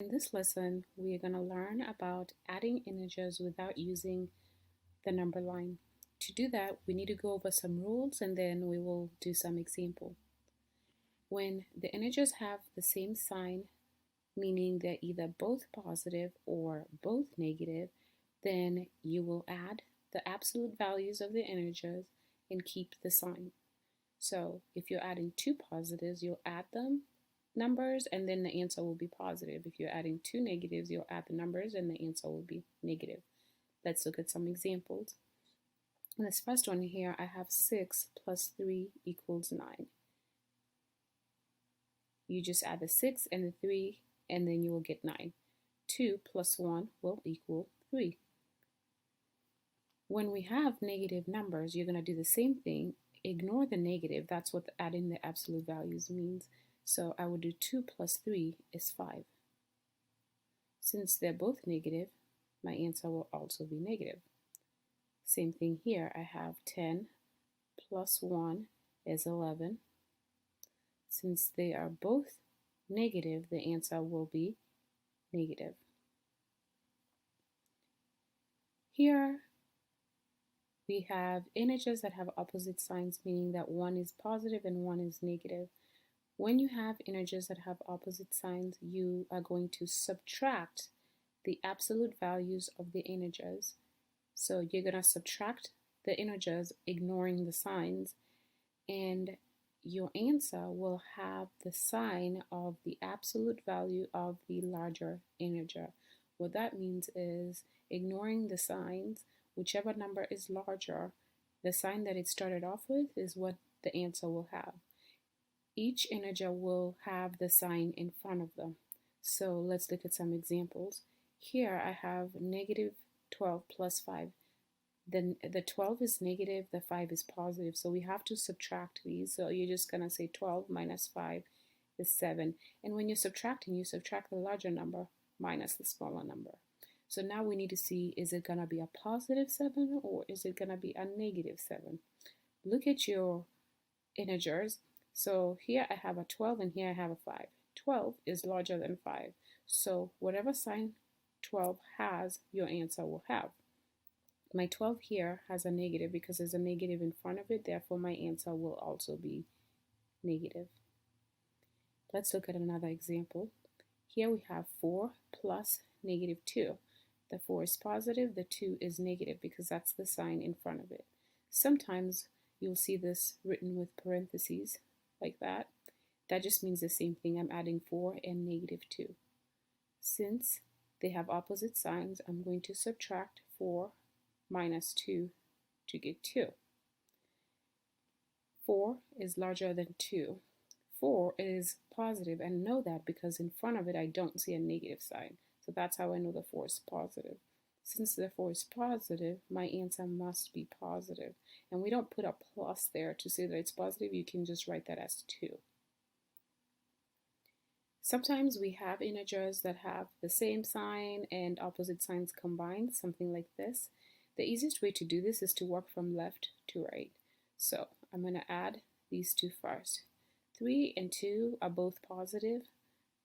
In this lesson, we are going to learn about adding integers without using the number line. To do that, we need to go over some rules and then we will do some example. When the integers have the same sign, meaning they're either both positive or both negative, then you will add the absolute values of the integers and keep the sign. So if you're adding two positives, you'll add them numbers and then the answer will be positive. If you're adding two negatives, you'll add the numbers and the answer will be negative. Let's look at some examples. In this first one here, I have 6 plus 3 equals 9. You just add the 6 and the 3 and then you will get 9. 2 plus 1 will equal 3. When we have negative numbers, you're going to do the same thing. Ignore the negative. That's what adding the absolute values means. So I would do 2 plus 3 is 5. Since they're both negative, my answer will also be negative. Same thing here. I have 10 plus 1 is 11. Since they are both negative, the answer will be negative. Here we have integers that have opposite signs, meaning that one is positive and one is negative. When you have integers that have opposite signs, you are going to subtract the absolute values of the integers. So you're going to subtract the integers, ignoring the signs, and your answer will have the sign of the absolute value of the larger integer. What that means is, ignoring the signs, whichever number is larger, the sign that it started off with is what the answer will have. Each integer will have the sign in front of them. So let's look at some examples. Here I have negative 12 plus 5. Then the 12 is negative, the 5 is positive. So we have to subtract these. So you're just going to say 12 minus 5 is 7. And when you're subtracting, you subtract the larger number minus the smaller number. So now we need to see, is it going to be a positive 7 or is it going to be a negative 7? Look at your integers. So here I have a 12 and here I have a 5. 12 is larger than 5. So whatever sign 12 has, your answer will have. My 12 here has a negative because there's a negative in front of it. Therefore, my answer will also be negative. Let's look at another example. Here we have 4 plus negative 2. The 4 is positive, the 2 is negative because that's the sign in front of it. Sometimes you'll see this written with parentheses like that. That just means the same thing. I'm adding 4 and negative 2. Since they have opposite signs, I'm going to subtract 4 minus 2 to get 2. 4 is larger than 2. 4 is positive, and know that because in front of it I don't see a negative sign. So that's how I know the 4 is positive. Since the 4 is positive, my answer must be positive. And we don't put a plus there to say that it's positive. You can just write that as 2. Sometimes we have integers that have the same sign and opposite signs combined, something like this. The easiest way to do this is to work from left to right. So I'm going to add these two first. 3 and 2 are both positive.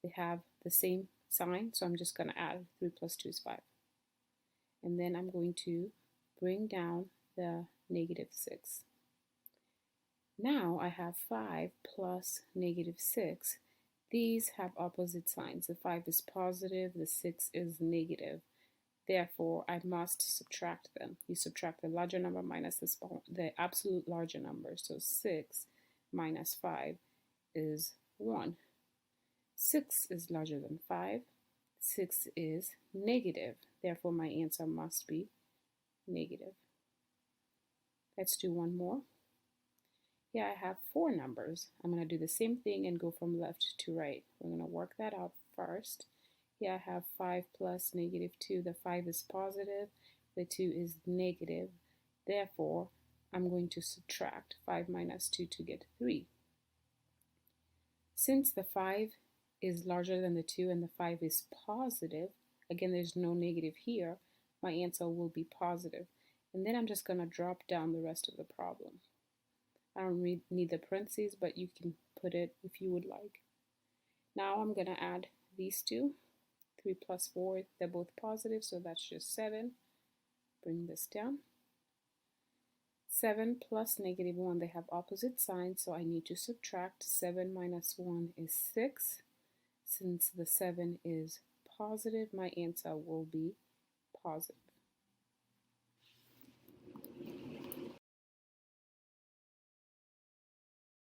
They have the same sign, so I'm just going to add 3 plus 2 is 5. And then I'm going to bring down the negative 6. Now I have 5 plus negative 6. These have opposite signs. The 5 is positive, the 6 is negative. Therefore, I must subtract them. You subtract the larger number minus the absolute larger number. So 6 minus 5 is 1. 6 is larger than 5. 6 is negative. Therefore, my answer must be negative. Let's do one more. Here I have 4 numbers. I'm going to do the same thing and go from left to right. We're going to work that out first. Here I have 5 plus negative 2. The 5 is positive. The 2 is negative. Therefore, I'm going to subtract 5 minus 2 to get 3. Since the 5 is larger than the 2 and the 5 is positive, again, there's no negative here, my answer will be positive. And then I'm just going to drop down the rest of the problem. I don't need the parentheses, but you can put it if you would like. Now I'm going to add these two. 3 plus 4, they're both positive, so that's just 7. Bring this down. 7 plus negative 1, they have opposite signs, so I need to subtract. 7 minus 1 is 6. Since the 7 is positive, my answer will be positive.